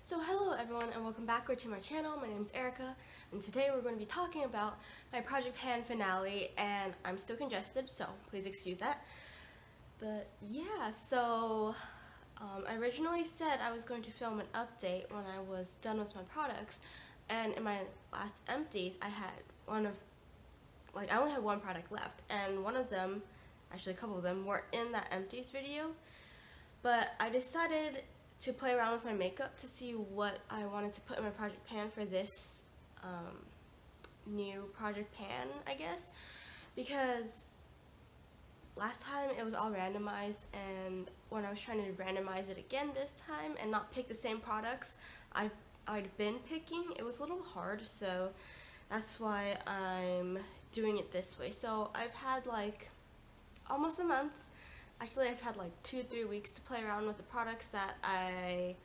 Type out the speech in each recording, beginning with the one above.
So hello everyone and welcome back to my channel. My name is Erica and today we're going to be talking about my Project Pan finale, and I'm still congested, so please excuse that. But yeah, so I originally said I was going to film an update when I was done with my products, and in my last empties I only had one product left, and one of them, actually a couple of them, were in that empties video. But I decided to play around with my makeup to see what I wanted to put in my Project Pan for this new Project Pan, I guess, because last time it was all randomized, and when I was trying to randomize it again this time and not pick the same products I'd been picking, it was a little hard, so that's why I'm doing it this way. So I've had like almost a month. Actually, I've had like 2-3 weeks to play around with the products that I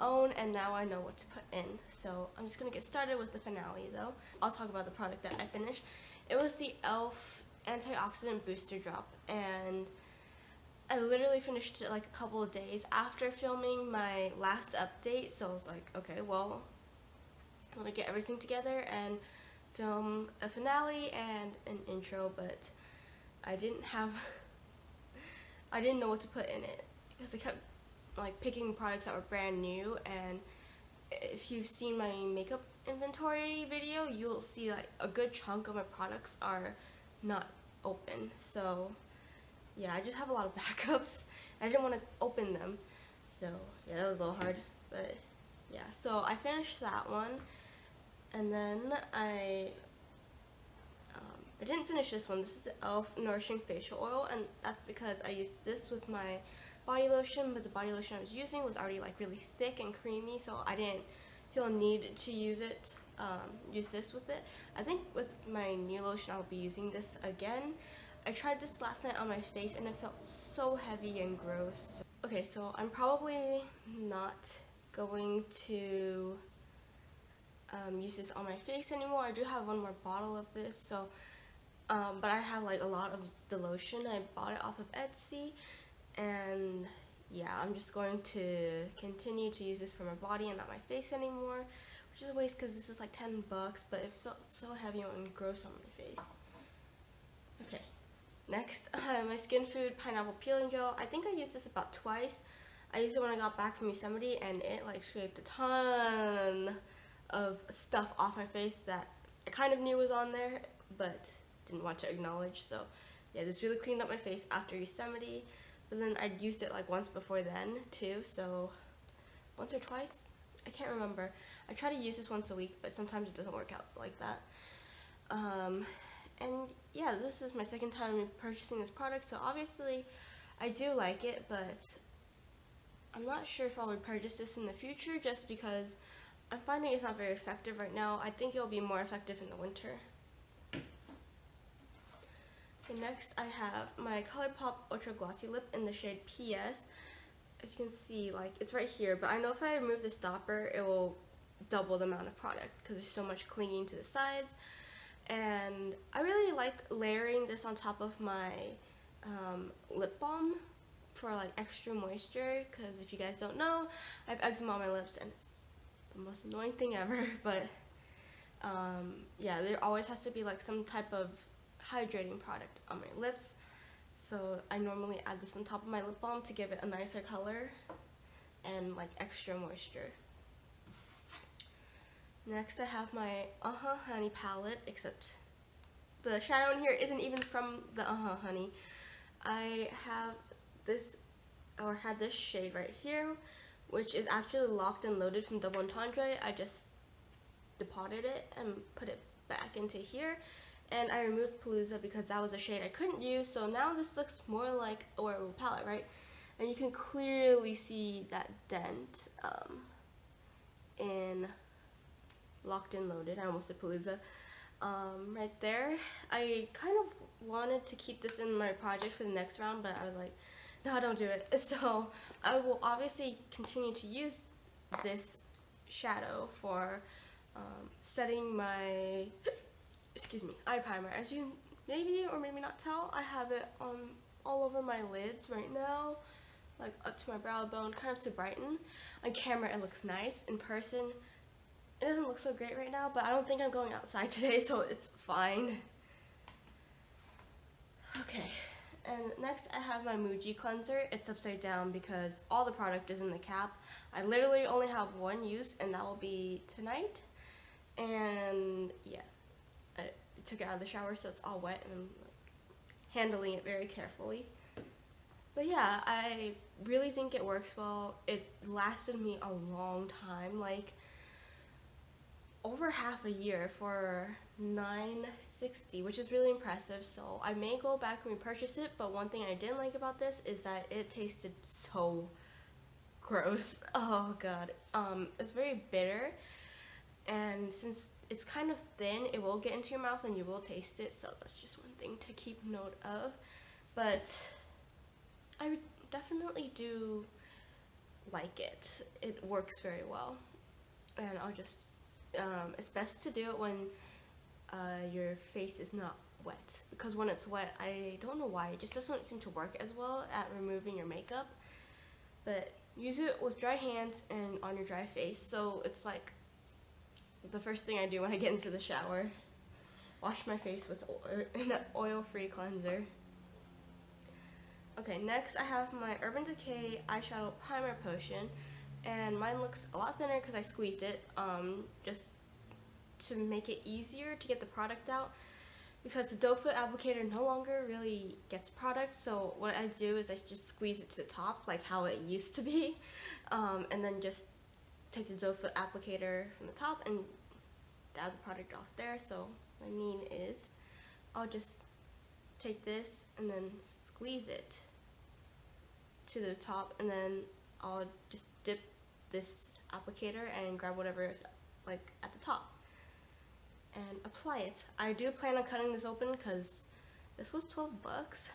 own, and now I know what to put in. So I'm just going to get started with the finale though. I'll talk about the product that I finished. It was the e.l.f. Antioxidant Booster Drop, and I literally finished it like a couple of days after filming my last update, so I was like, okay, well, I'm going to get everything together and film a finale and an intro, but I didn't know what to put in it because I kept like picking products that were brand new, and if you've seen my makeup inventory video, you'll see like a good chunk of my products are not open. So yeah, I just have a lot of backups. I didn't want to open them, so yeah, that was a little hard, but yeah. So I finished that one, and then I didn't finish this one. This is the e.l.f. Nourishing Facial Oil, and that's because I used this with my body lotion, but the body lotion I was using was already like really thick and creamy, so I didn't feel a need to use this with it. I think with my new lotion I'll be using this again. I tried this last night on my face and it felt so heavy and gross. Okay, so I'm probably not going to use this on my face anymore. I do have one more bottle of this, so but I have like a lot of the lotion. I bought it off of Etsy, and yeah, I'm just going to continue to use this for my body and not my face anymore, which is a waste because this is like $10, but it felt so heavy and gross on my face. Okay, next, my Skinfood Pineapple Peeling Gel. I think I used this about twice. I used it when I got back from Yosemite, and it like scraped a ton of stuff off my face that I kind of knew was on there, but didn't want to acknowledge. So yeah, this really cleaned up my face after Yosemite, but then I'd used it like once before then too, so once or twice, I can't remember. I try to use this once a week, but sometimes it doesn't work out like that. And yeah, this is my second time purchasing this product, so obviously I do like it, but I'm not sure if I'll repurchase this in the future just because I'm finding it's not very effective right now. I think it'll be more effective in the winter. Okay, next I have my Colourpop Ultra Glossy Lip in the shade PS. As you can see, like, it's right here, but I know if I remove the stopper, it will double the amount of product because there's so much clinging to the sides. And I really like layering this on top of my lip balm for like extra moisture, because if you guys don't know, I have eczema on my lips and it's the most annoying thing ever. But yeah, there always has to be like some type of hydrating product on my lips, so I normally add this on top of my lip balm to give it a nicer color and like extra moisture. Next I have my Honey palette, except the shadow in here isn't even from the Honey. I have this, or had this shade right here, which is actually Locked and Loaded from Double Entendre. I just depotted it and put it back into here, and I removed Palooza because that was a shade I couldn't use, so now this looks more like a wearable palette, right? And you can clearly see that dent in Locked and Loaded. I almost said Palooza. Right there. I kind of wanted to keep this in my project for the next round, but I was like, no, don't do it. So I will obviously continue to use this shadow for setting my eye primer. As you maybe or maybe not tell, I have it on all over my lids right now, like up to my brow bone, kind of to brighten. On camera it looks nice. In person it doesn't look so great right now, but I don't think I'm going outside today, so it's fine. Okay, and next I have my Muji cleanser. It's upside down because all the product is in the cap. I literally only have one use, and that will be tonight. And yeah, I took it out of the shower, so it's all wet, and I'm handling it very carefully. But yeah, I really think it works well. It lasted me a long time, like over half a year for $9.60, which is really impressive. So I may go back and repurchase it, but one thing I didn't like about this is that it tasted so gross. Oh god. It's very bitter, and since it's kind of thin, it will get into your mouth and you will taste it, so that's just one thing to keep note of. But I definitely do like it. It works very well, and I'll just it's best to do it when your face is not wet, because when it's wet, I don't know why, it just doesn't seem to work as well at removing your makeup. But use it with dry hands and on your dry face. So it's like the first thing I do when I get into the shower. Wash my face with an oil-free cleanser. Okay, next I have my Urban Decay Eyeshadow Primer Potion, and mine looks a lot thinner because I squeezed it, just to make it easier to get the product out, because the doe foot applicator no longer really gets product. So what I do is I just squeeze it to the top like how it used to be, and then just take the doe foot applicator from the top and dab the product off there. So what I mean is I'll just take this and then squeeze it to the top, and then I'll just dip this applicator and grab whatever is like at the top and apply it. I do plan on cutting this open because this was 12 bucks.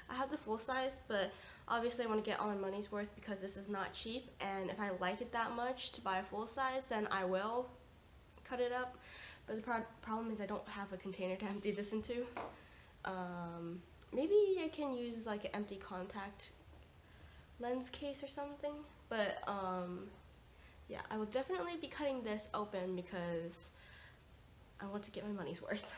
I have the full size, but obviously I want to get all my money's worth because this is not cheap, and if I like it that much to buy a full size, then I will cut it up. But the problem is I don't have a container to empty this into. Maybe I can use like an empty contact lens case or something, but yeah, I will definitely be cutting this open because I want to get my money's worth.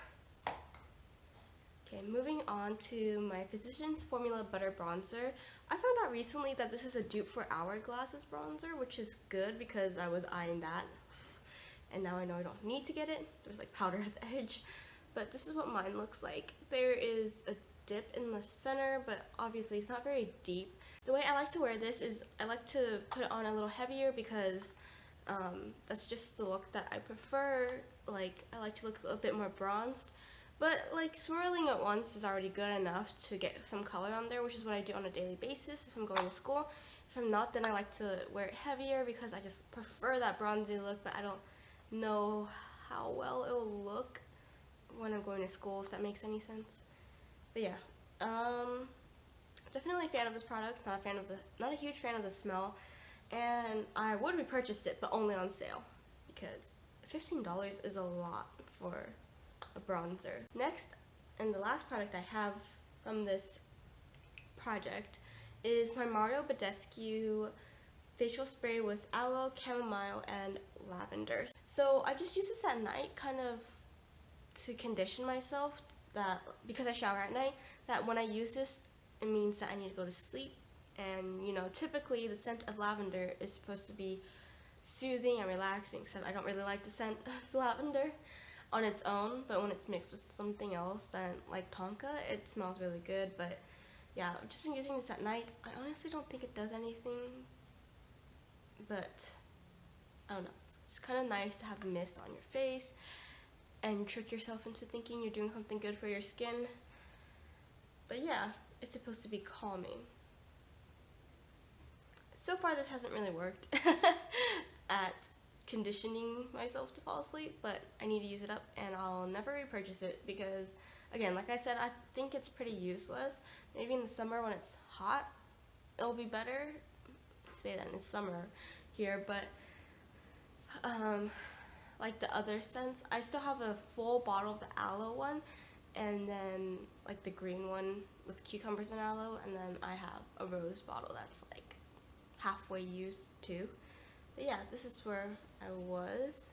Okay, moving on to my Physicians Formula Butter Bronzer. I found out recently that this is a dupe for Hourglass's bronzer, which is good because I was eyeing that, and now I know I don't need to get it. There's like powder at the edge, but this is what mine looks like. There is a dip in the center, but obviously it's not very deep. The way I like to wear this is I like to put it on a little heavier because that's just the look that I prefer. Like, I like to look a bit more bronzed, but like swirling it once is already good enough to get some color on there, which is what I do on a daily basis if I'm going to school. If I'm not, then I like to wear it heavier because I just prefer that bronzy look, but I don't know how well it will look when I'm going to school, if that makes any sense. But yeah, definitely a fan of this product. Not a huge fan of the smell, and I would repurchase it, but only on sale because $15 is a lot for a bronzer. Next, and the last product I have from this project is my Badescu facial spray with aloe, chamomile, and lavender. So I just use this at night, kind of to condition myself that because I shower at night, that when I use this, it means that I need to go to sleep. And you know, typically the scent of lavender is supposed to be soothing and relaxing, so I don't really like the scent of lavender on its own, but when it's mixed with something else, then like tonka, it smells really good. But yeah, I've just been using this at night. I honestly don't think it does anything, but I don't know, it's just kind of nice to have a mist on your face and trick yourself into thinking you're doing something good for your skin. But yeah, it's supposed to be calming. So far this hasn't really worked at conditioning myself to fall asleep, but I need to use it up, and I'll never repurchase it because, again, like I said, I think it's pretty useless. Maybe in the summer when it's hot it'll be better. Say that it's summer here, but like the other scents, I still have a full bottle of the aloe one, and then like the green one with cucumbers and aloe, and then I have a rose bottle that's like halfway used too. But yeah, this is where I was.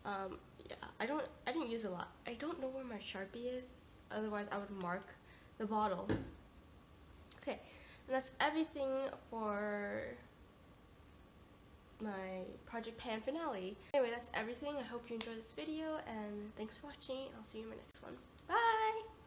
Yeah, I didn't use a lot. I don't know where my Sharpie is, otherwise I would mark the bottle. Okay, and that's everything for my Project Pan finale. Anyway, that's everything. I hope you enjoyed this video, and thanks for watching. I'll see you in my next one. Bye!